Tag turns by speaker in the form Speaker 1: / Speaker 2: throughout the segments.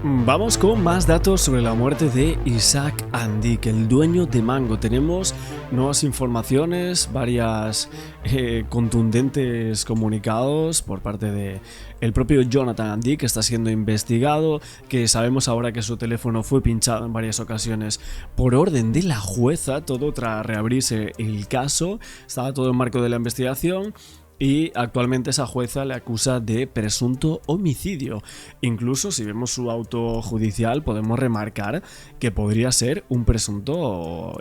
Speaker 1: Vamos con más datos sobre la muerte de Isaac Andic, el dueño de Mango. Tenemos nuevas informaciones, varias contundentes comunicados por parte de el propio Jonathan Andic, que está siendo investigado, que sabemos ahora que su teléfono fue pinchado en varias ocasiones por orden de la jueza, todo tras reabrirse el caso. Estaba todo en marco de la investigación. Y actualmente esa jueza le acusa de presunto homicidio. Incluso si vemos su auto judicial podemos remarcar que podría ser un presunto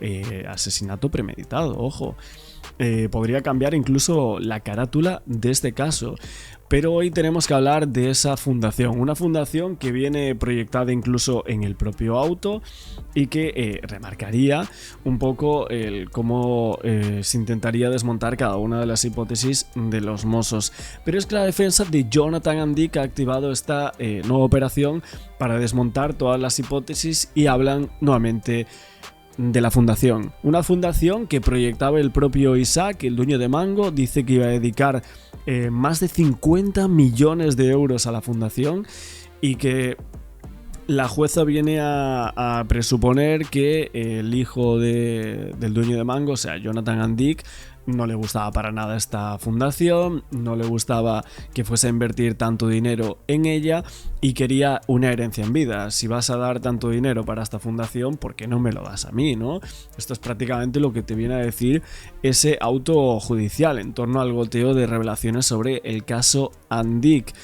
Speaker 1: asesinato premeditado, ojo. Podría cambiar incluso la carátula de este caso. Pero hoy tenemos que hablar de esa fundación, una fundación que viene proyectada incluso en el propio auto y que remarcaría un poco cómo se intentaría desmontar cada una de las hipótesis de los Mossos. Pero es que la defensa de Jonathan Andic ha activado esta nueva operación para desmontar todas las hipótesis y hablan nuevamente de la fundación. Una fundación que proyectaba el propio Isaac, el dueño de Mango. Dice que iba a dedicar más de 50 millones de euros a la fundación y que la jueza viene a presuponer que el hijo del dueño de Mango, o sea, Jonathan Andic, no le gustaba para nada esta fundación, no le gustaba que fuese a invertir tanto dinero en ella y quería una herencia en vida. Si vas a dar tanto dinero para esta fundación, ¿por qué no me lo das a mí, no? Esto es prácticamente lo que te viene a decir ese auto judicial en torno al goteo de revelaciones sobre el caso Andic.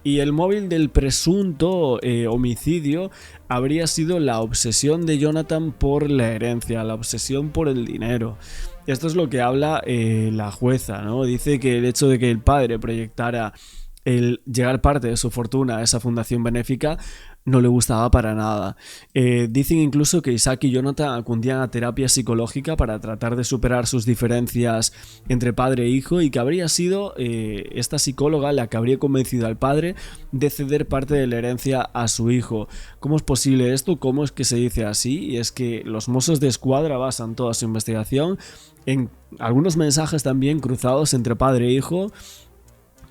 Speaker 1: Y el móvil del presunto homicidio habría sido la obsesión de Jonathan por la herencia, la obsesión por el dinero. Esto es lo que habla la jueza, ¿no? Dice que el hecho de que el padre proyectara el llegar parte de su fortuna a esa fundación benéfica no le gustaba para nada. Dicen incluso que Isaac y Jonathan acudían a terapia psicológica para tratar de superar sus diferencias entre padre e hijo y que habría sido esta psicóloga la que habría convencido al padre de ceder parte de la herencia a su hijo. ¿Cómo es posible esto? ¿Cómo es que se dice así? Y es que los Mossos de Escuadra basan toda su investigación en algunos mensajes también cruzados entre padre e hijo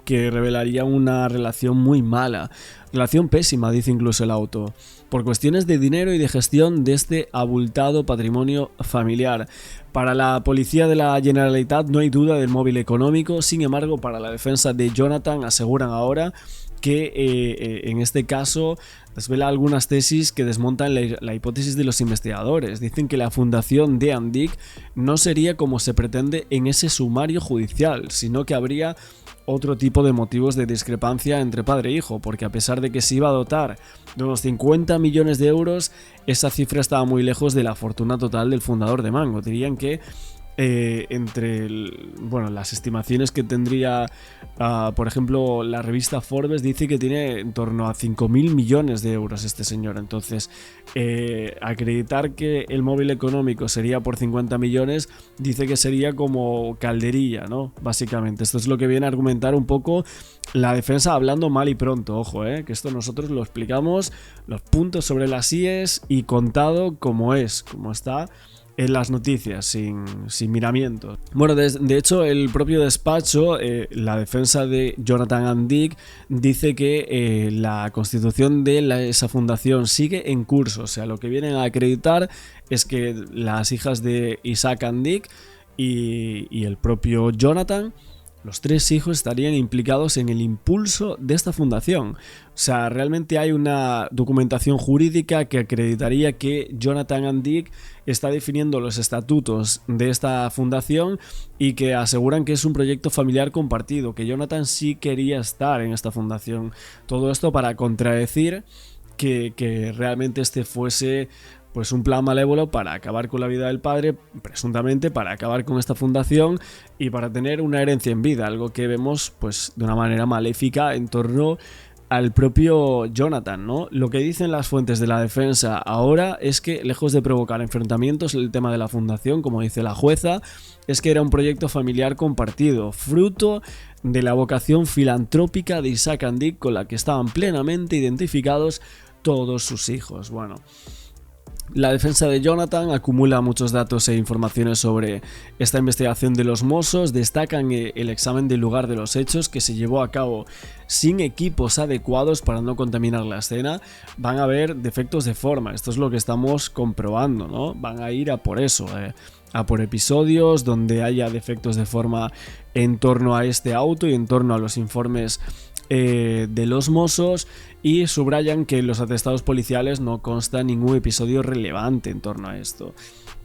Speaker 1: que revelaría una relación muy mala, relación pésima, dice incluso el auto, por cuestiones de dinero y de gestión de este abultado patrimonio familiar. Para la policía de la Generalitat no hay duda del móvil económico. Sin embargo, para la defensa de Jonathan aseguran ahora que en este caso desvela algunas tesis que desmontan la hipótesis de los investigadores. Dicen que la fundación de Andic no sería como se pretende en ese sumario judicial, sino que habría otro tipo de motivos de discrepancia entre padre e hijo, porque a pesar de que se iba a dotar de unos 50 millones de euros, esa cifra estaba muy lejos de la fortuna total del fundador de Mango. Dirían que entre las estimaciones que tendría, por ejemplo, la revista Forbes dice que tiene en torno a 5.000 millones de euros este señor. Entonces, acreditar que el móvil económico sería por 50 millones, dice que sería como calderilla, ¿no? Básicamente, esto es lo que viene a argumentar un poco la defensa, hablando mal y pronto, ojo, que esto nosotros lo explicamos, los puntos sobre las IES y contado como está en las noticias, sin miramientos. Bueno, de hecho, el propio despacho, la defensa de Jonathan Andic, dice que la constitución de esa fundación sigue en curso. O sea, lo que vienen a acreditar es que las hijas de Isaac Andic y el propio Jonathan, los tres hijos, estarían implicados en el impulso de esta fundación. O sea, realmente hay una documentación jurídica que acreditaría que Jonathan Andic está definiendo los estatutos de esta fundación y que aseguran que es un proyecto familiar compartido, que Jonathan sí quería estar en esta fundación. Todo esto para contradecir que realmente este fuese pues un plan malévolo para acabar con la vida del padre, presuntamente para acabar con esta fundación y para tener una herencia en vida, algo que vemos pues de una manera maléfica en torno al propio Jonathan, ¿no? Lo que dicen las fuentes de la defensa ahora es que, lejos de provocar enfrentamientos, el tema de la fundación, como dice la jueza, es que era un proyecto familiar compartido, fruto de la vocación filantrópica de Isaac Andic, con la que estaban plenamente identificados todos sus hijos. Bueno, La defensa de Jonathan acumula muchos datos e informaciones sobre esta investigación de los Mossos, destacan el examen del lugar de los hechos que se llevó a cabo sin equipos adecuados para no contaminar la escena. Van a haber defectos de forma, esto es lo que estamos comprobando, ¿no? Van a ir a por eso, a por episodios donde haya defectos de forma en torno a este auto y en torno a los informes de los Mossos, y subrayan que en los atestados policiales no consta ningún episodio relevante en torno a esto.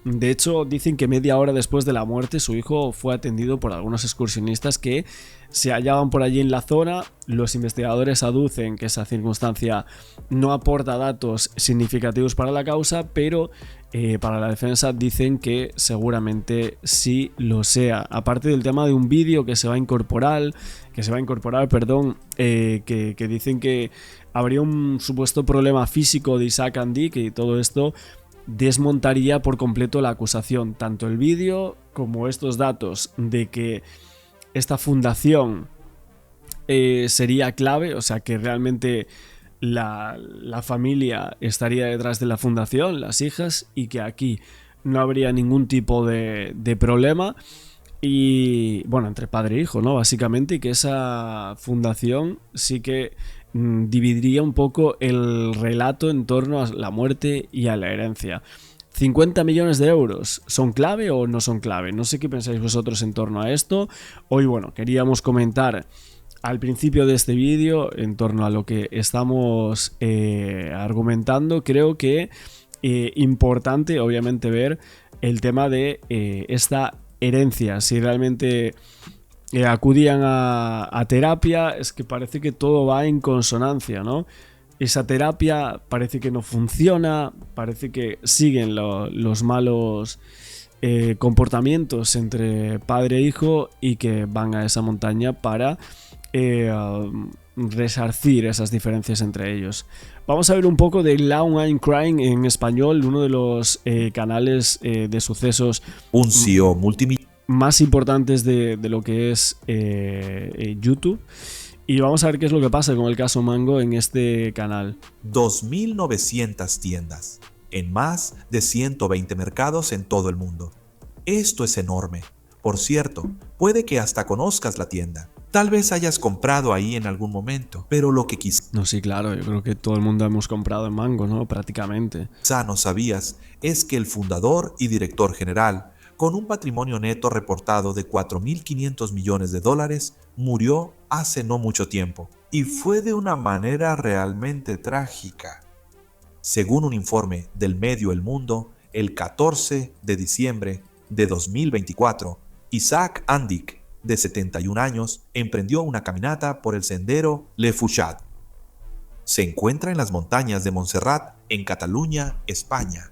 Speaker 1: De hecho, dicen que media hora después de la muerte su hijo fue atendido por algunos excursionistas que se hallaban por allí en la zona. Los investigadores aducen que esa circunstancia no aporta datos significativos para la causa, pero para la defensa dicen que seguramente sí lo sea. Aparte del tema de un vídeo que se va a incorporar, que dicen que habría un supuesto problema físico de Isaac Andique, y todo esto desmontaría por completo la acusación. Tanto el vídeo como estos datos de que esta fundación sería clave, o sea que realmente la familia estaría detrás de la fundación, las hijas, y que aquí no habría ningún tipo de problema, y bueno, entre padre e hijo, ¿no? Básicamente, y que esa fundación sí que dividiría un poco el relato en torno a la muerte y a la herencia. 50 millones de euros, ¿son clave o no son clave? No sé qué pensáis vosotros en torno a esto. Hoy, bueno, queríamos comentar al principio de este vídeo en torno a lo que estamos argumentando. Creo que importante, obviamente, ver el tema de esta herencia, si realmente acudían a terapia. Es que parece que todo va en consonancia, ¿no? Esa terapia parece que no funciona, parece que siguen los malos comportamientos entre padre e hijo, y que van a esa montaña para resarcir esas diferencias entre ellos. Vamos a ver un poco de Long I'm Crying en español, uno de los canales de sucesos
Speaker 2: un CEO multimillonario
Speaker 1: más importantes de lo que es YouTube. Y vamos a ver qué es lo que pasa con el caso Mango en este canal.
Speaker 2: 2.900 tiendas en más de 120 mercados en todo el mundo. Esto es enorme. Por cierto, puede que hasta conozcas la tienda. Tal vez hayas comprado ahí en algún momento, pero lo que
Speaker 1: No, sí, claro, yo creo que todo el mundo hemos comprado en Mango, ¿no? Prácticamente.
Speaker 2: quizá no sabías es que el fundador y director general, con un patrimonio neto reportado de 4.500 millones de dólares, murió hace no mucho tiempo. Y fue de una manera realmente trágica. Según un informe del medio El Mundo, el 14 de diciembre de 2024, Isaac Andique, de 71 años, emprendió una caminata por el sendero Le Fouchad. Se encuentra en las montañas de Montserrat, en Cataluña, España.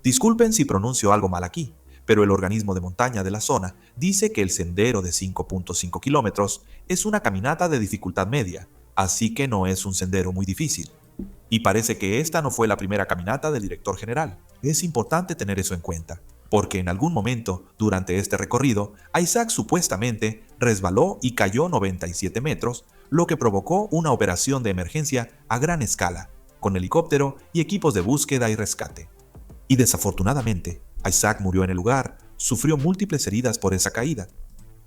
Speaker 2: Disculpen si pronuncio algo mal aquí, pero el organismo de montaña de la zona dice que el sendero de 5.5 kilómetros es una caminata de dificultad media, así que no es un sendero muy difícil. Y parece que esta no fue la primera caminata del director general. Es importante tener eso en cuenta, porque en algún momento durante este recorrido, Isaac supuestamente resbaló y cayó 97 metros, lo que provocó una operación de emergencia a gran escala, con helicóptero y equipos de búsqueda y rescate. Y desafortunadamente, Isaac murió en el lugar, sufrió múltiples heridas por esa caída.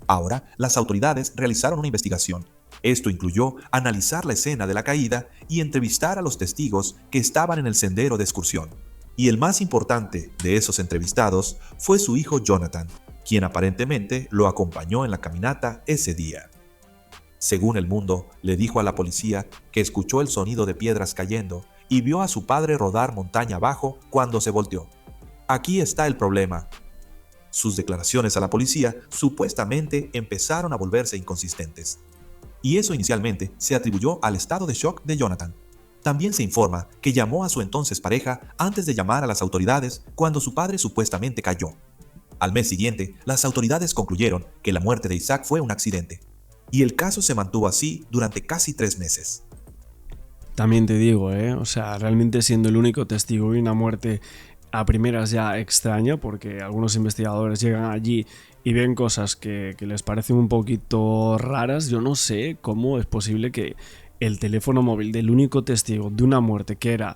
Speaker 2: Ahora, las autoridades realizaron una investigación. Esto incluyó analizar la escena de la caída y entrevistar a los testigos que estaban en el sendero de excursión. Y el más importante de esos entrevistados fue su hijo Jonathan, quien aparentemente lo acompañó en la caminata ese día. Según El Mundo, le dijo a la policía que escuchó el sonido de piedras cayendo y vio a su padre rodar montaña abajo cuando se volteó. Aquí está el problema. Sus declaraciones a la policía supuestamente empezaron a volverse inconsistentes. Y eso inicialmente se atribuyó al estado de shock de Jonathan. También se informa que llamó a su entonces pareja antes de llamar a las autoridades cuando su padre supuestamente cayó. Al mes siguiente, las autoridades concluyeron que la muerte de Isaac fue un accidente. Y el caso se mantuvo así durante casi 3 meses.
Speaker 1: También te digo, o sea, realmente siendo el único testigo de una muerte a primeras ya extraña, porque algunos investigadores llegan allí y ven cosas que les parecen un poquito raras. Yo no sé cómo es posible que el teléfono móvil del único testigo de una muerte que era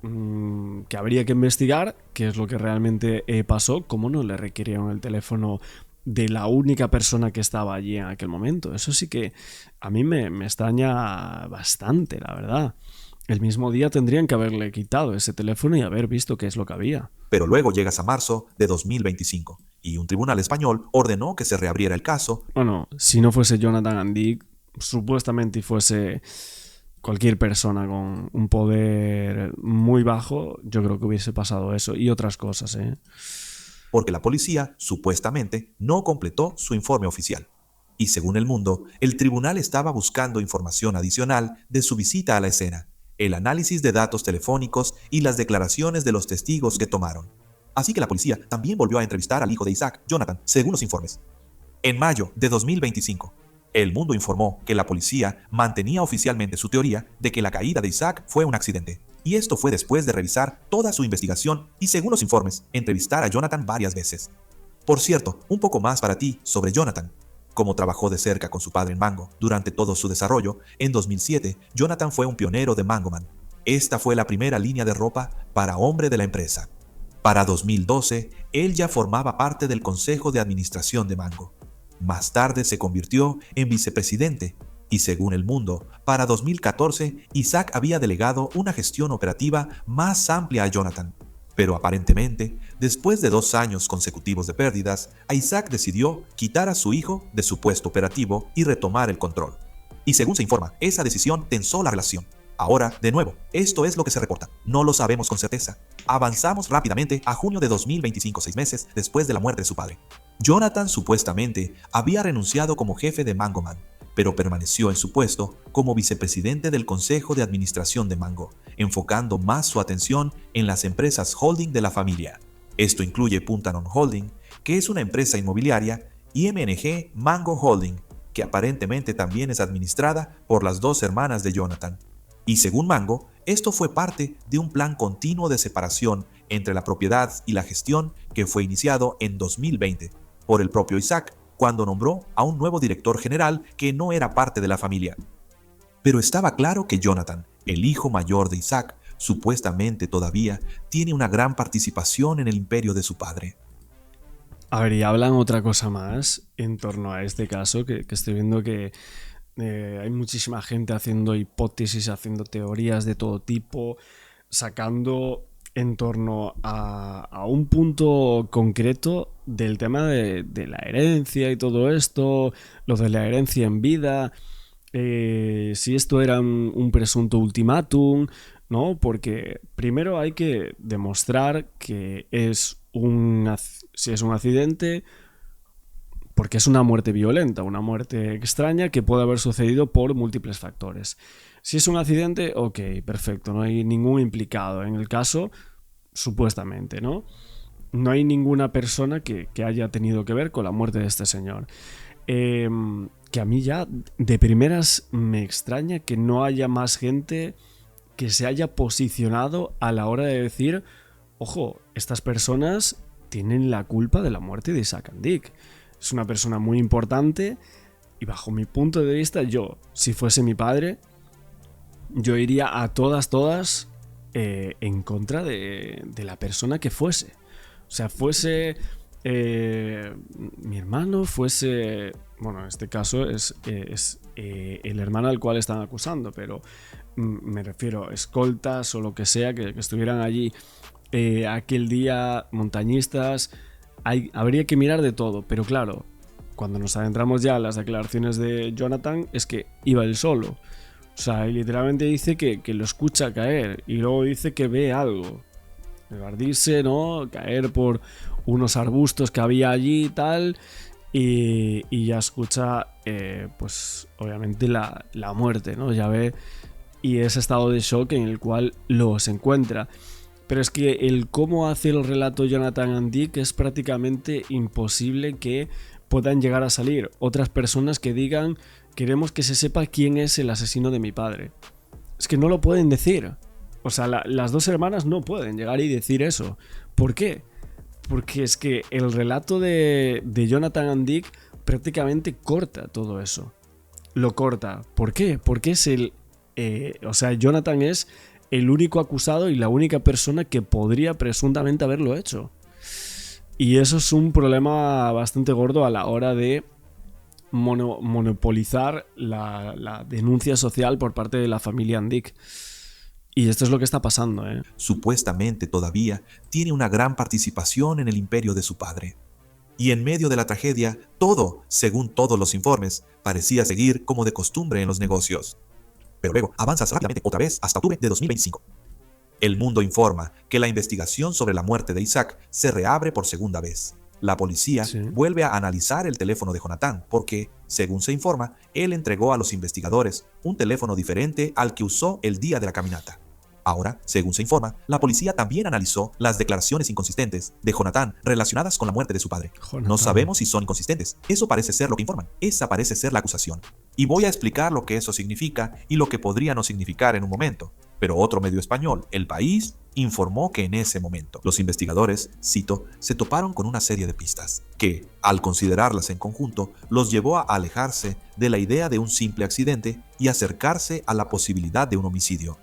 Speaker 1: que habría que investigar qué es lo que realmente pasó, cómo no le requirieron el teléfono de la única persona que estaba allí en aquel momento. Eso sí que a mí me extraña bastante, la verdad. El mismo día tendrían que haberle quitado ese teléfono y haber visto qué es lo que había.
Speaker 2: Pero luego llegas a marzo de 2025 y un tribunal español ordenó que se reabriera el caso.
Speaker 1: Bueno, si no fuese Jonathan Andic, supuestamente y fuese cualquier persona con un poder muy bajo, yo creo que hubiese pasado eso y otras cosas, ¿eh?
Speaker 2: Porque la policía supuestamente no completó su informe oficial. Y según El Mundo, el tribunal estaba buscando información adicional de su visita a la escena, el análisis de datos telefónicos y las declaraciones de los testigos que tomaron. Así que la policía también volvió a entrevistar al hijo de Isaac, Jonathan, según los informes. En mayo de 2025, El Mundo informó que la policía mantenía oficialmente su teoría de que la caída de Isaac fue un accidente. Y esto fue después de revisar toda su investigación y, según los informes, entrevistar a Jonathan varias veces. Por cierto, un poco más para ti sobre Jonathan. Como trabajó de cerca con su padre en Mango durante todo su desarrollo, en 2007, Jonathan fue un pionero de Mangoman. Esta fue la primera línea de ropa para hombre de la empresa. Para 2012, él ya formaba parte del consejo de administración de Mango. Más tarde se convirtió en vicepresidente y, según El Mundo, para 2014 Isaac había delegado una gestión operativa más amplia a Jonathan. Pero aparentemente, después de 2 años consecutivos de pérdidas, Isaac decidió quitar a su hijo de su puesto operativo y retomar el control. Y según se informa, esa decisión tensó la relación. Ahora, de nuevo, esto es lo que se reporta. No lo sabemos con certeza. Avanzamos rápidamente a junio de 2025, 6 meses después de la muerte de su padre. Jonathan supuestamente había renunciado como jefe de Mangoman, pero permaneció en su puesto como vicepresidente del Consejo de Administración de Mango, enfocando más su atención en las empresas holding de la familia. Esto incluye Puntanon Holding, que es una empresa inmobiliaria, y MNG Mango Holding, que aparentemente también es administrada por las 2 hermanas de Jonathan. Y según Mango, esto fue parte de un plan continuo de separación entre la propiedad y la gestión que fue iniciado en 2020 por el propio Isaac, cuando nombró a un nuevo director general que no era parte de la familia. Pero estaba claro que Jonathan, el hijo mayor de Isaac, supuestamente todavía tiene una gran participación en el imperio de su padre.
Speaker 1: A ver, y hablan otra cosa más en torno a este caso, que estoy viendo que hay muchísima gente haciendo hipótesis, haciendo teorías de todo tipo, sacando en torno a un punto concreto del tema de la herencia y todo esto, lo de la herencia en vida, si esto era un presunto ultimátum, ¿no? Porque primero hay que demostrar que si es un accidente, porque es una muerte violenta, una muerte extraña que puede haber sucedido por múltiples factores. Si es un accidente, ok, perfecto, no hay ningún implicado. En el caso, supuestamente, ¿no? No hay ninguna persona que haya tenido que ver con la muerte de este señor. Que a mí ya de primeras me extraña que no haya más gente que se haya posicionado a la hora de decir, ojo, estas personas tienen la culpa de la muerte de Isaac Andic. Es una persona muy importante y bajo mi punto de vista, yo, si fuese mi padre, yo iría a todas en contra de la persona que fuese. O sea, fuese mi hermano, fuese... Bueno, en este caso es el hermano al cual están acusando, pero me refiero a escoltas o lo que sea que estuvieran allí aquel día, montañistas... habría que mirar de todo, pero claro, cuando nos adentramos ya a las declaraciones de Jonathan, es que iba él solo. O sea, literalmente dice que lo escucha caer y luego dice que ve algo. Evadirse, ¿no? Caer por unos arbustos que había allí y tal. Y ya escucha, pues obviamente la muerte, ¿no? Ya ve y ese estado de shock en el cual los encuentra. Pero es que el cómo hace el relato Jonathan Andic es prácticamente imposible que puedan llegar a salir otras personas que digan queremos que se sepa quién es el asesino de mi padre. Es que no lo pueden decir. O sea, las 2 hermanas no pueden llegar y decir eso. ¿Por qué? Porque es que el relato de Jonathan Andic prácticamente corta todo eso. Lo corta. ¿Por qué? Porque es o sea, Jonathan es el único acusado y la única persona que podría presuntamente haberlo hecho. Y eso es un problema bastante gordo a la hora de monopolizar la denuncia social por parte de la familia Andic. Y esto es lo que está pasando, ¿eh?
Speaker 2: Supuestamente todavía tiene una gran participación en el imperio de su padre. Y en medio de la tragedia, todo, según todos los informes, parecía seguir como de costumbre en los negocios. Pero luego avanzas rápidamente otra vez hasta octubre de 2025. El Mundo informa que la investigación sobre la muerte de Isaac se reabre por segunda vez. La policía vuelve a analizar el teléfono de Jonathan porque, según se informa, él entregó a los investigadores un teléfono diferente al que usó el día de la caminata. Ahora, según se informa, la policía también analizó las declaraciones inconsistentes de Jonathan relacionadas con la muerte de su padre. No sabemos si son inconsistentes. Eso parece ser lo que informan. Esa parece ser la acusación. Y voy a explicar lo que eso significa y lo que podría no significar en un momento. Pero otro medio español, El País, informó que en ese momento los investigadores, cito, se toparon con una serie de pistas que, al considerarlas en conjunto, los llevó a alejarse de la idea de un simple accidente y acercarse a la posibilidad de un homicidio.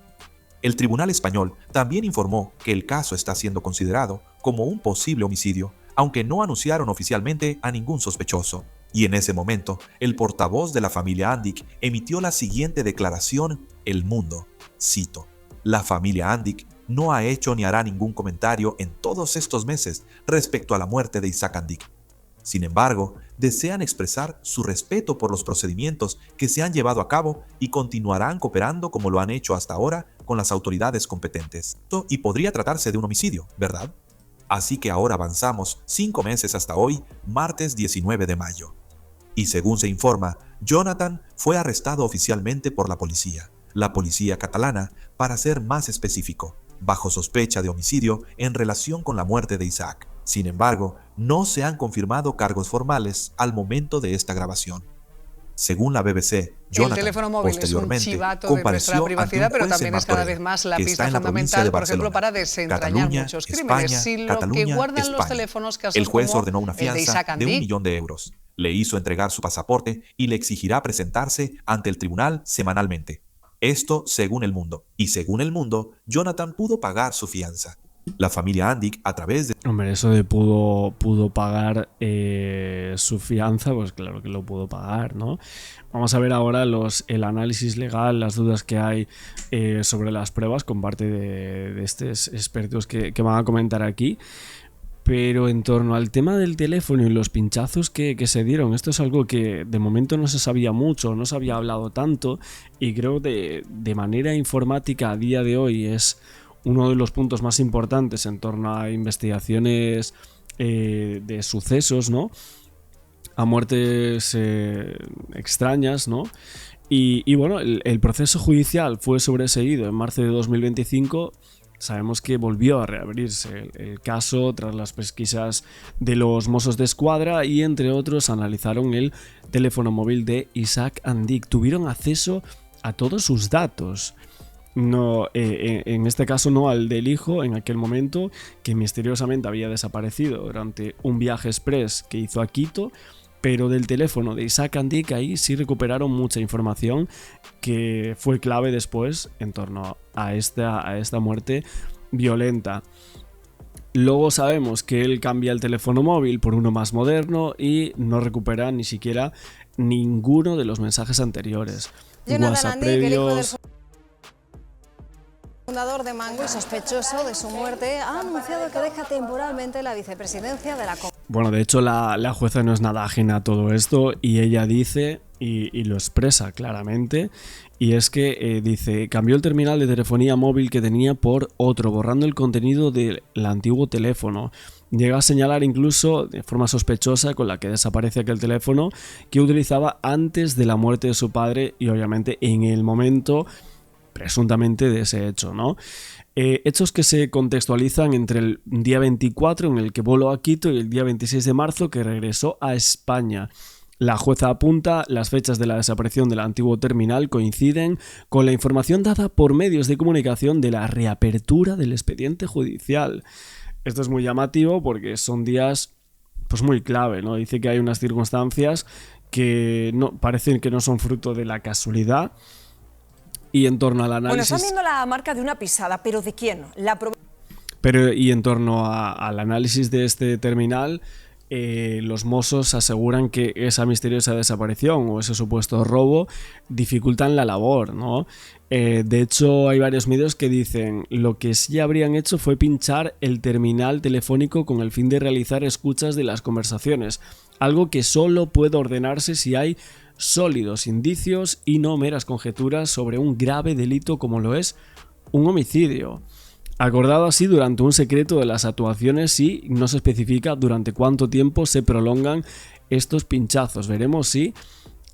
Speaker 2: El Tribunal Español también informó que el caso está siendo considerado como un posible homicidio, aunque no anunciaron oficialmente a ningún sospechoso. Y en ese momento, el portavoz de la familia Andic emitió la siguiente declaración: El Mundo, cito, la familia Andic no ha hecho ni hará ningún comentario en todos estos meses respecto a la muerte de Isaac Andic. Sin embargo, desean expresar su respeto por los procedimientos que se han llevado a cabo y continuarán cooperando como lo han hecho hasta ahora con las autoridades competentes. Y podría tratarse de un homicidio, ¿verdad? Así que ahora avanzamos 5 meses hasta hoy, martes 19 de mayo. Y según se informa, Jonathan fue arrestado oficialmente por la policía catalana, para ser más específico, bajo sospecha de homicidio en relación con la muerte de Isaac. Sin embargo, no se han confirmado cargos formales al momento de esta grabación. Según la BBC, Jonathan,
Speaker 3: el teléfono móvil
Speaker 2: posteriormente,
Speaker 3: es un chivato de
Speaker 2: compareció
Speaker 3: nuestra privacidad, pero también es cada vez más la pista fundamental, por ejemplo, para desentrañar
Speaker 2: Cataluña,
Speaker 3: muchos crímenes.
Speaker 2: España,
Speaker 3: Si lo
Speaker 2: Cataluña,
Speaker 3: que guardan
Speaker 2: España.
Speaker 3: los teléfonos casos
Speaker 2: El juez
Speaker 3: como
Speaker 2: ordenó una
Speaker 3: el de
Speaker 2: fianza
Speaker 3: Isaac
Speaker 2: de
Speaker 3: Andic,
Speaker 2: 1 millón de euros. Le hizo entregar su pasaporte y le exigirá presentarse ante el tribunal semanalmente. Esto según El Mundo. Y según El Mundo, Jonathan pudo pagar su fianza. La familia Andic, a través de...
Speaker 1: Hombre, eso de pudo pagar su fianza, pues claro que lo pudo pagar, ¿no? Vamos a ver ahora el análisis legal, las dudas que hay sobre las pruebas con parte de estos expertos que van a comentar aquí. Pero en torno al tema del teléfono y los pinchazos que se dieron, esto es algo que de momento no se sabía mucho, no se había hablado tanto, y creo que de manera informática a día de hoy es uno de los puntos más importantes en torno a investigaciones de sucesos, ¿no? A muertes extrañas, ¿no? Y bueno, el proceso judicial fue sobreseído en marzo de 2025. Sabemos que volvió a reabrirse el caso tras las pesquisas de los Mossos de Escuadra y, entre otros, analizaron el teléfono móvil de Isaac Andic. Tuvieron acceso a todos sus datos. No, en este caso no al del hijo en aquel momento, que misteriosamente había desaparecido durante un viaje express que hizo a Quito, pero del teléfono de Isaac Andic ahí sí recuperaron mucha información que fue clave después en torno a esta muerte violenta. Luego sabemos que él cambia el teléfono móvil por uno más moderno y no recupera ni siquiera ninguno de los mensajes anteriores.
Speaker 4: Jonathan
Speaker 1: WhatsApp
Speaker 4: Andic, el hijo del
Speaker 1: previos...
Speaker 4: fundador de Mango y sospechoso de su muerte, ha anunciado que deja temporalmente la vicepresidencia de la
Speaker 1: Bueno, de hecho la jueza no es nada ajena a todo esto y ella dice, y lo expresa claramente, y es que dice, cambió el terminal de telefonía móvil que tenía por otro, borrando el contenido del antiguo teléfono. Llega a señalar incluso de forma sospechosa con la que desaparece aquel teléfono que utilizaba antes de la muerte de su padre y obviamente en el momento presuntamente de ese hecho, ¿no? Hechos que se contextualizan entre el día 24 en el que voló a Quito y el día 26 de marzo que regresó a España. La jueza apunta, las fechas de la desaparición del antiguo terminal coinciden con la información dada por medios de comunicación de la reapertura del expediente judicial. Esto es muy llamativo porque son días pues muy clave, ¿no? Dice que hay unas circunstancias que no, parecen que no son fruto de la casualidad Y en torno al
Speaker 5: Bueno,
Speaker 1: análisis...
Speaker 5: están viendo la marca de una pisada, ¿pero de quién?
Speaker 1: Y en torno al análisis de este terminal, los Mossos aseguran que esa misteriosa desaparición o ese supuesto robo dificultan la labor, ¿no? De hecho, hay varios medios que dicen lo que sí habrían hecho fue pinchar el terminal telefónico con el fin de realizar escuchas de las conversaciones, algo que solo puede ordenarse si hay sólidos indicios y no meras conjeturas sobre un grave delito como lo es un homicidio. Acordado así durante un secreto de las actuaciones y no se especifica durante cuánto tiempo se prolongan estos pinchazos. Veremos si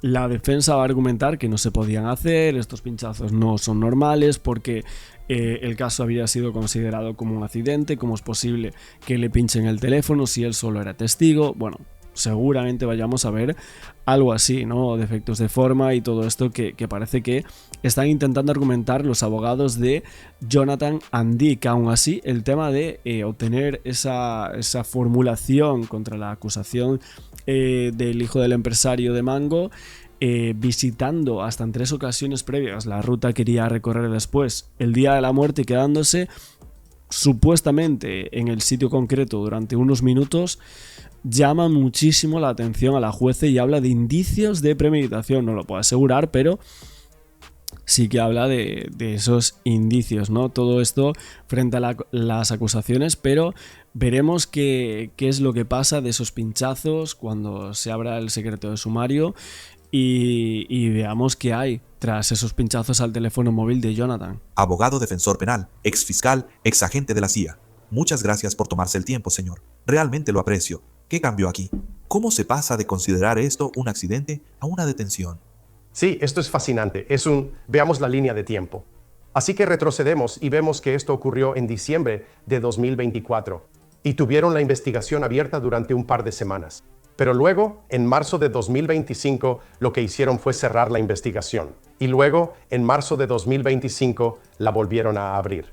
Speaker 1: la defensa va a argumentar que no se podían hacer, estos pinchazos no son normales porque el caso había sido considerado como un accidente, cómo es posible que le pinchen el teléfono si él solo era testigo. Bueno, seguramente vayamos a ver algo así, ¿no? Defectos de forma y todo esto que parece que están intentando argumentar los abogados de Jonathan Andick. Aún así, el tema de obtener esa formulación contra la acusación del hijo del empresario de Mango, visitando hasta en 3 ocasiones previas la ruta que quería recorrer después, el día de la muerte, quedándose supuestamente en el sitio concreto durante unos minutos, llama muchísimo la atención a la jueza y habla de indicios de premeditación. No lo puedo asegurar, pero sí que habla de esos indicios, ¿no? Todo esto frente a las acusaciones, pero veremos qué es lo que pasa de esos pinchazos cuando se abra el secreto de sumario y veamos qué hay tras esos pinchazos al teléfono móvil de Jonathan.
Speaker 2: Abogado defensor penal, ex fiscal, ex agente de la CIA. Muchas gracias por tomarse el tiempo, señor. Realmente lo aprecio. ¿Qué cambió aquí? ¿Cómo se pasa de considerar esto un accidente a una detención?
Speaker 6: Sí, esto es fascinante. Veamos la línea de tiempo. Así que retrocedemos y vemos que esto ocurrió en diciembre de 2024 y tuvieron la investigación abierta durante un par de semanas. Pero luego, en marzo de 2025, lo que hicieron fue cerrar la investigación. Y luego, en marzo de 2025, la volvieron a abrir.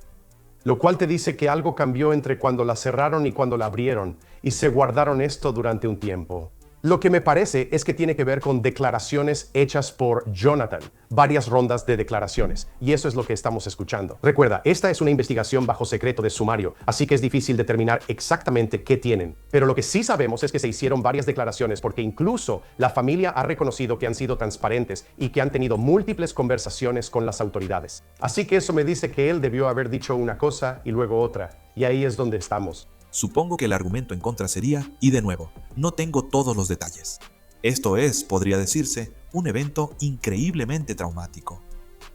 Speaker 6: Lo cual te dice que algo cambió entre cuando la cerraron y cuando la abrieron, y se guardaron esto durante un tiempo. Lo que me parece es que tiene que ver con declaraciones hechas por Jonathan, varias rondas de declaraciones, y eso es lo que estamos escuchando. Recuerda, esta es una investigación bajo secreto de sumario, así que es difícil determinar exactamente qué tienen. Pero lo que sí sabemos es que se hicieron varias declaraciones porque incluso la familia ha reconocido que han sido transparentes y que han tenido múltiples conversaciones con las autoridades. Así que eso me dice que él debió haber dicho una cosa y luego otra, y ahí es donde estamos.
Speaker 2: Supongo que el argumento en contra sería, y de nuevo, no tengo todos los detalles. Esto es, podría decirse, un evento increíblemente traumático.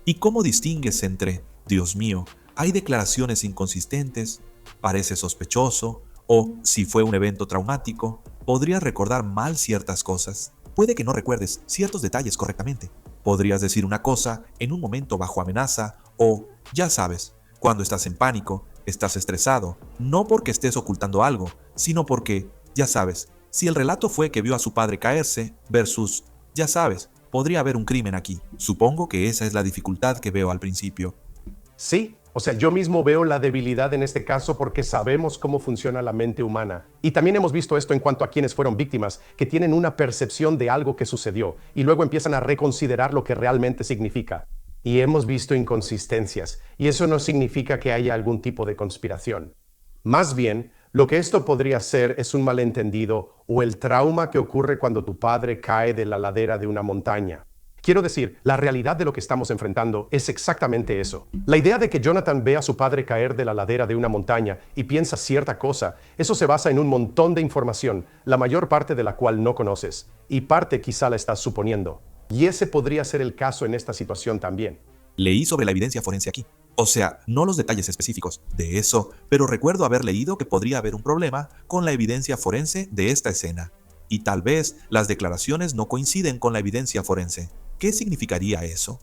Speaker 2: ¿Y cómo distingues entre, Dios mío, hay declaraciones inconsistentes, parece sospechoso, o, si fue un evento traumático, podrías recordar mal ciertas cosas? Puede que no recuerdes ciertos detalles correctamente. Podrías decir una cosa en un momento bajo amenaza, o, ya sabes, cuando estás en pánico, estás estresado, no porque estés ocultando algo, sino porque, ya sabes, si el relato fue que vio a su padre caerse versus, ya sabes, podría haber un crimen aquí. Supongo que esa es la dificultad que veo al principio.
Speaker 6: Sí, yo mismo veo la debilidad en este caso porque sabemos cómo funciona la mente humana. Y también hemos visto esto en cuanto a quienes fueron víctimas, que tienen una percepción de algo que sucedió y luego empiezan a reconsiderar lo que realmente significa. Y hemos visto inconsistencias, y eso no significa que haya algún tipo de conspiración. Más bien, lo que esto podría ser es un malentendido o el trauma que ocurre cuando tu padre cae de la ladera de una montaña. Quiero decir, la realidad de lo que estamos enfrentando es exactamente eso. La idea de que Jonathan ve a su padre caer de la ladera de una montaña y piensa cierta cosa, eso se basa en un montón de información, la mayor parte de la cual no conoces, y parte quizá la estás suponiendo. Y ese podría ser el caso en esta situación también.
Speaker 2: Leí sobre la evidencia forense aquí. O sea, no los detalles específicos de eso, pero recuerdo haber leído que podría haber un problema con la evidencia forense de esta escena. Y tal vez las declaraciones no coinciden con la evidencia forense. ¿Qué significaría eso?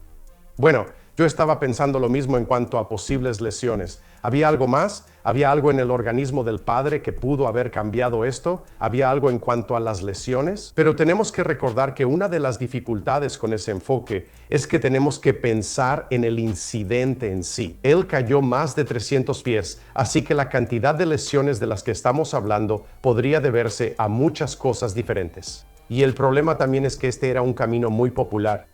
Speaker 6: Bueno, yo estaba pensando lo mismo en cuanto a posibles lesiones. ¿Había algo más? ¿Había algo en el organismo del padre que pudo haber cambiado esto? ¿Había algo en cuanto a las lesiones? Pero tenemos que recordar que una de las dificultades con ese enfoque es que tenemos que pensar en el incidente en sí. Él cayó más de 300 pies, así que la cantidad de lesiones de las que estamos hablando podría deberse a muchas cosas diferentes. Y el problema también es que este era un camino muy popular.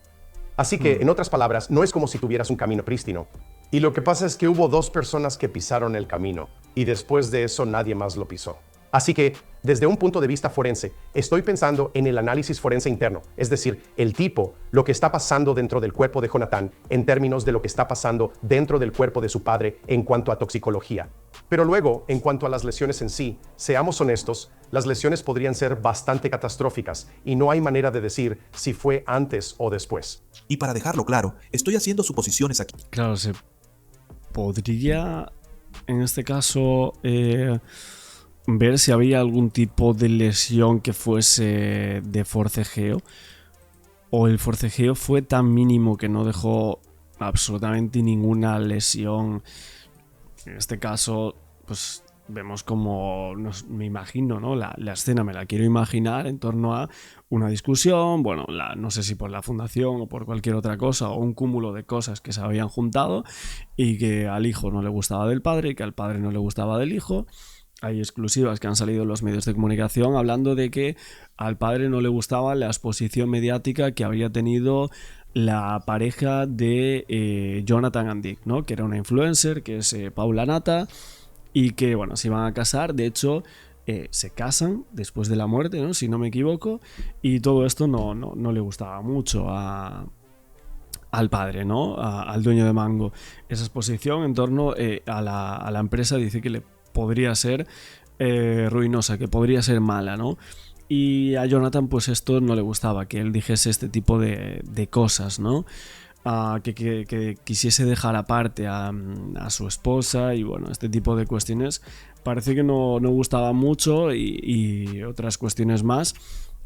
Speaker 6: Así que, en otras palabras, no es como si tuvieras un camino prístino. Y lo que pasa es que hubo 2 personas que pisaron el camino, y después de eso nadie más lo pisó. Así que, desde un punto de vista forense, estoy pensando en el análisis forense interno, es decir, el tipo, lo que está pasando dentro del cuerpo de Jonathan en términos de lo que está pasando dentro del cuerpo de su padre en cuanto a toxicología. Pero luego, en cuanto a las lesiones en sí, seamos honestos, las lesiones podrían ser bastante catastróficas y no hay manera de decir si fue antes o después.
Speaker 2: Y para dejarlo claro, estoy haciendo suposiciones aquí.
Speaker 1: Claro, se podría, en este caso, ver si había algún tipo de lesión que fuese de forcejeo, o el forcejeo fue tan mínimo que no dejó absolutamente ninguna lesión. En este caso, pues vemos como, me imagino, ¿no? La escena me la quiero imaginar en torno a una discusión, bueno, no sé si por la fundación o por cualquier otra cosa, o un cúmulo de cosas que se habían juntado y que al hijo no le gustaba del padre y que al padre no le gustaba del hijo. Hay exclusivas que han salido en los medios de comunicación hablando de que al padre no le gustaba la exposición mediática que había tenido la pareja de Jonathan and Dick, ¿no? Que era una influencer, que es Paula Nata, y que, bueno, se iban a casar. De hecho, se casan después de la muerte, ¿no? Si no me equivoco, y todo esto no le gustaba mucho al padre, ¿no? Al dueño de Mango. Esa exposición en torno a la empresa dice que le podría ser ruinosa, que podría ser mala, ¿no? Y a Jonathan pues esto no le gustaba, que él dijese este tipo de cosas, ¿no? Que quisiese dejar aparte a su esposa y bueno, este tipo de cuestiones parece que no gustaba mucho y otras cuestiones más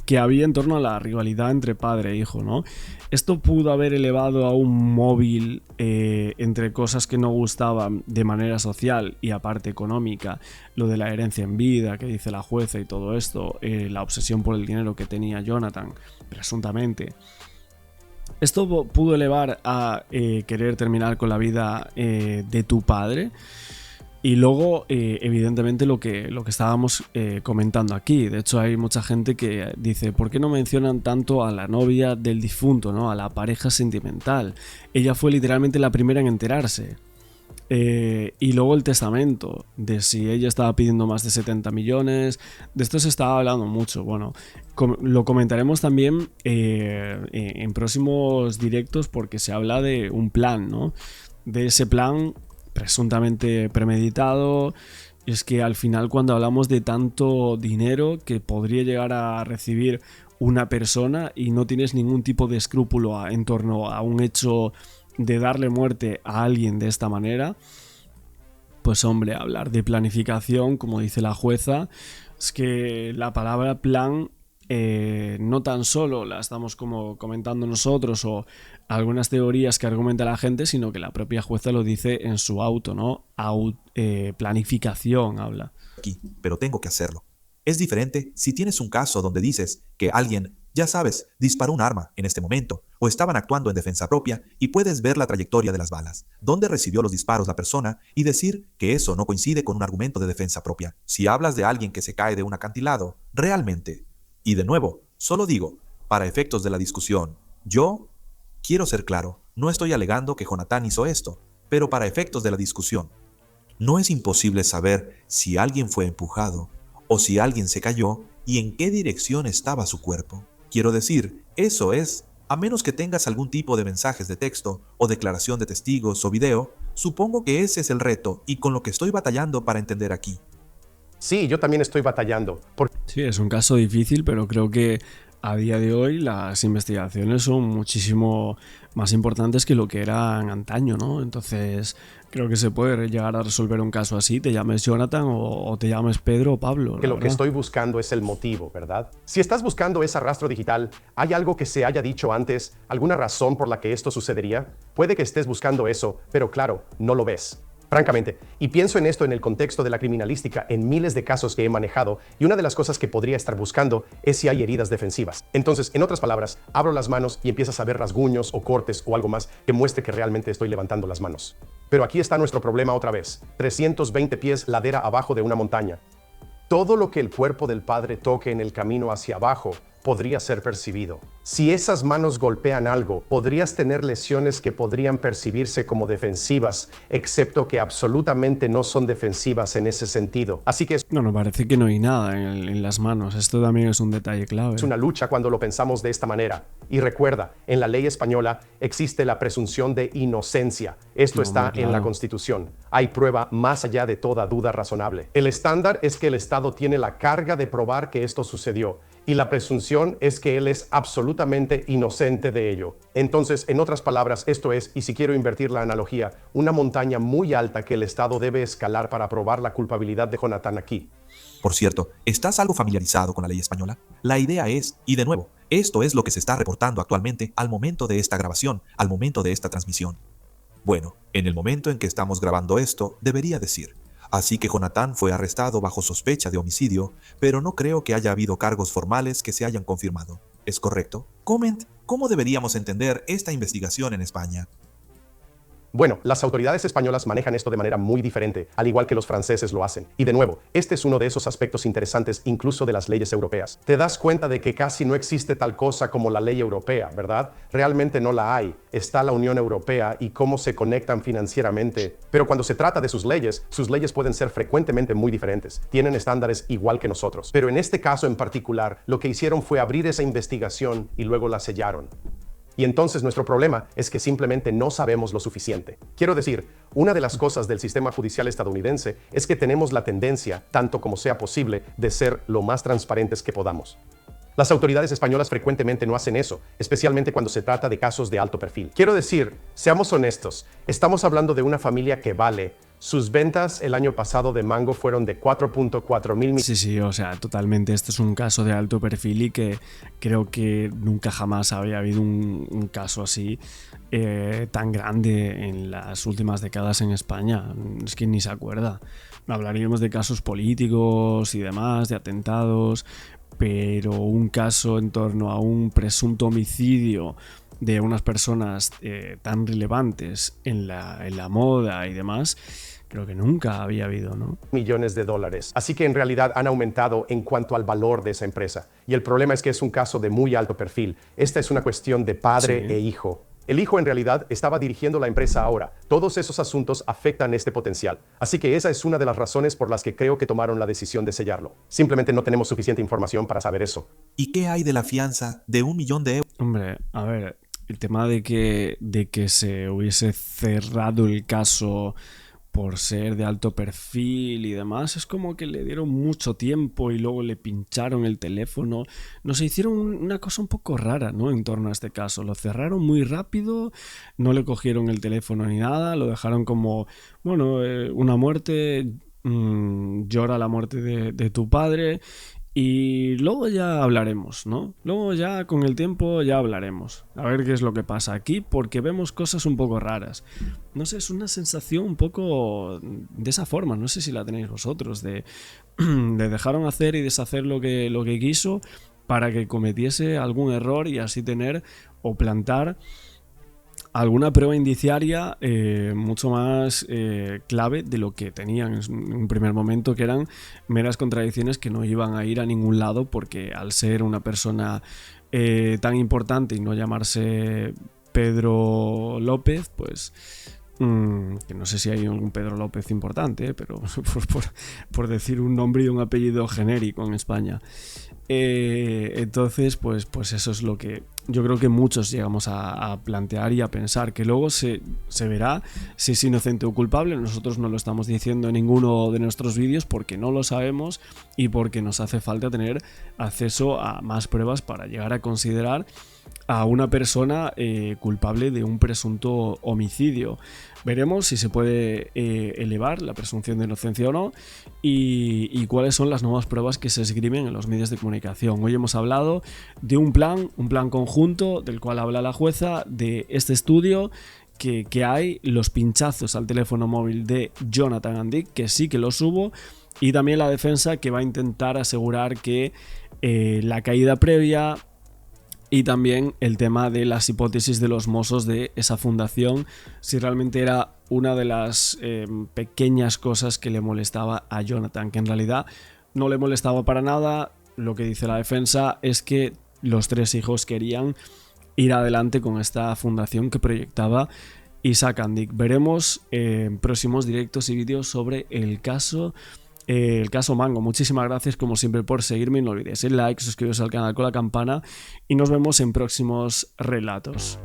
Speaker 1: que había en torno a la rivalidad entre padre e hijo, ¿no? Esto pudo haber elevado a un móvil entre cosas que no gustaban de manera social y aparte económica, lo de la herencia en vida que dice la jueza y todo esto, la obsesión por el dinero que tenía Jonathan, presuntamente. Esto pudo elevar a querer terminar con la vida de tu padre. Y luego, evidentemente, lo que estábamos comentando aquí. De hecho, hay mucha gente que dice, ¿por qué no mencionan tanto a la novia del difunto, ¿no? A la pareja sentimental? Ella fue literalmente la primera en enterarse. Y luego el testamento, de si ella estaba pidiendo más de 70 millones. De esto se estaba hablando mucho. Bueno, lo comentaremos también en próximos directos porque se habla de un plan, ¿no? De ese plan presuntamente premeditado. Es que al final, cuando hablamos de tanto dinero que podría llegar a recibir una persona y no tienes ningún tipo de escrúpulo en torno a un hecho de darle muerte a alguien de esta manera, pues hombre, hablar de planificación, como dice la jueza, es que la palabra plan no tan solo la estamos como comentando nosotros o algunas teorías que argumenta la gente, sino que la propia jueza lo dice en su auto, ¿no? Planificación habla.
Speaker 2: Aquí, pero tengo que hacerlo. Es diferente si tienes un caso donde dices que alguien, ya sabes, disparó un arma en este momento o estaban actuando en defensa propia y puedes ver la trayectoria de las balas, dónde recibió los disparos la persona y decir que eso no coincide con un argumento de defensa propia. Si hablas de alguien que se cae de un acantilado, realmente, y de nuevo, solo digo, para efectos de la discusión, yo quiero ser claro, no estoy alegando que Jonathan hizo esto, pero para efectos de la discusión, no es imposible saber si alguien fue empujado o si alguien se cayó y en qué dirección estaba su cuerpo. Quiero decir, eso es, a menos que tengas algún tipo de mensajes de texto o declaración de testigos o video, supongo que ese es el reto y con lo que estoy batallando para entender aquí.
Speaker 6: Sí, yo también estoy batallando.
Speaker 1: Sí, es un caso difícil, pero creo que a día de hoy las investigaciones son muchísimo más importantes que lo que eran antaño, ¿no? Entonces creo que se puede llegar a resolver un caso así, te llames Jonathan o te llames Pedro o Pablo.
Speaker 6: Que lo que estoy buscando es el motivo, ¿verdad? Si estás buscando ese rastro digital, ¿hay algo que se haya dicho antes? ¿Alguna razón por la que esto sucedería? Puede que estés buscando eso, pero claro, no lo ves. Francamente, y pienso en esto en el contexto de la criminalística en miles de casos que he manejado, y una de las cosas que podría estar buscando es si hay heridas defensivas. Entonces, en otras palabras, abro las manos y empiezas a ver rasguños o cortes o algo más que muestre que realmente estoy levantando las manos. Pero aquí está nuestro problema otra vez. 320 pies ladera abajo de una montaña. Todo lo que el cuerpo del padre toque en el camino hacia abajo podría ser percibido. Si esas manos golpean algo, podrías tener lesiones que podrían percibirse como defensivas, excepto que absolutamente no son defensivas en ese sentido. Así que
Speaker 1: No, parece que no hay nada en las manos. Esto también es un detalle clave.
Speaker 6: es una lucha cuando lo pensamos de esta manera. Y recuerda, en la ley española existe la presunción de inocencia. Esto está en la Constitución. Hay prueba más allá de toda duda razonable. El estándar es que el Estado tiene la carga de probar que esto sucedió. Y la presunción es que él es absolutamente inocente de ello. Entonces, en otras palabras, esto es, y si quiero invertir la analogía, una montaña muy alta que el Estado debe escalar para probar la culpabilidad de Jonathan aquí.
Speaker 2: Por cierto, ¿estás algo familiarizado con la ley española? La idea es, y de nuevo, esto es lo que se está reportando actualmente al momento de esta grabación, al momento de esta transmisión. Bueno, en el momento en que estamos grabando esto, debería decir. Así que Jonathan fue arrestado bajo sospecha de homicidio, pero no creo que haya habido cargos formales que se hayan confirmado. ¿Es correcto? Comment, ¿cómo deberíamos entender esta investigación en España?
Speaker 6: Bueno, las autoridades españolas manejan esto de manera muy diferente, al igual que los franceses lo hacen. Y de nuevo, este es uno de esos aspectos interesantes incluso de las leyes europeas. Te das cuenta de que casi no existe tal cosa como la ley europea, ¿verdad? Realmente no la hay. Está la Unión Europea y cómo se conectan financieramente. Pero cuando se trata de sus leyes pueden ser frecuentemente muy diferentes. Tienen estándares igual que nosotros. Pero en este caso en particular, lo que hicieron fue abrir esa investigación y luego la sellaron. Y entonces nuestro problema es que simplemente no sabemos lo suficiente. Quiero decir, una de las cosas del sistema judicial estadounidense es que tenemos la tendencia, tanto como sea posible, de ser lo más transparentes que podamos. Las autoridades españolas frecuentemente no hacen eso, especialmente cuando se trata de casos de alto perfil. Quiero decir, seamos honestos, estamos hablando de una familia que vale. Sus ventas el año pasado de Mango fueron de 4.4 mil millones.
Speaker 1: Sí, o sea, totalmente. Este es un caso de alto perfil y que creo que nunca jamás había habido un caso así tan grande en las últimas décadas en España. Es que ni se acuerda. Hablaríamos de casos políticos y demás, de atentados, pero un caso en torno a un presunto homicidio de unas personas tan relevantes en la moda y demás, creo que nunca había habido, ¿no?
Speaker 6: Millones de dólares. Así que en realidad han aumentado en cuanto al valor de esa empresa. Y el problema es que es un caso de muy alto perfil. Esta es una cuestión de padre e hijo. El hijo en realidad estaba dirigiendo la empresa ahora. Todos esos asuntos afectan este potencial. Así que esa es una de las razones por las que creo que tomaron la decisión de sellarlo. Simplemente no tenemos suficiente información para saber eso.
Speaker 2: ¿Y qué hay de la fianza de $1 millón?
Speaker 1: Hombre, a ver, el tema de que se hubiese cerrado el caso por ser de alto perfil y demás, es como que le dieron mucho tiempo y luego le pincharon el teléfono. No sé, hicieron una cosa un poco rara, ¿no? En torno a este caso. Lo cerraron muy rápido, no le cogieron el teléfono ni nada, lo dejaron como, bueno, una muerte, llora la muerte de tu padre. Y luego ya hablaremos, ¿no? Luego ya con el tiempo ya hablaremos. A ver qué es lo que pasa aquí, porque vemos cosas un poco raras. No sé, es una sensación un poco de esa forma. No sé si la tenéis vosotros, de dejaron hacer y deshacer lo que quiso para que cometiese algún error y así tener o plantar alguna prueba indiciaria mucho más clave de lo que tenían en un primer momento, que eran meras contradicciones que no iban a ir a ningún lado, porque al ser una persona tan importante y no llamarse Pedro López, pues que no sé si hay algún Pedro López importante, pero por decir un nombre y un apellido genérico en España. Entonces, pues eso es lo que yo creo que muchos llegamos a plantear y a pensar, que luego se verá si es inocente o culpable. Nosotros no lo estamos diciendo en ninguno de nuestros vídeos porque no lo sabemos y porque nos hace falta tener acceso a más pruebas para llegar a considerar a una persona culpable de un presunto homicidio. Veremos si se puede elevar la presunción de inocencia o no y cuáles son las nuevas pruebas que se esgrimen en los medios de comunicación. Hoy hemos hablado de un plan conjunto del cual habla la jueza, de este estudio que hay, los pinchazos al teléfono móvil de Jonathan Andic, que sí que los hubo, y también la defensa que va a intentar asegurar que la caída previa y también el tema de las hipótesis de los Mossos de esa fundación, si realmente era una de las pequeñas cosas que le molestaba a Jonathan, que en realidad no le molestaba para nada. Lo que dice la defensa es que los 3 hijos querían ir adelante con esta fundación que proyectaba Isaac Andic. Veremos en próximos directos y vídeos sobre el caso Mango. Muchísimas gracias como siempre por seguirme. No olvidéis el like, suscribiros al canal con la campana y nos vemos en próximos relatos.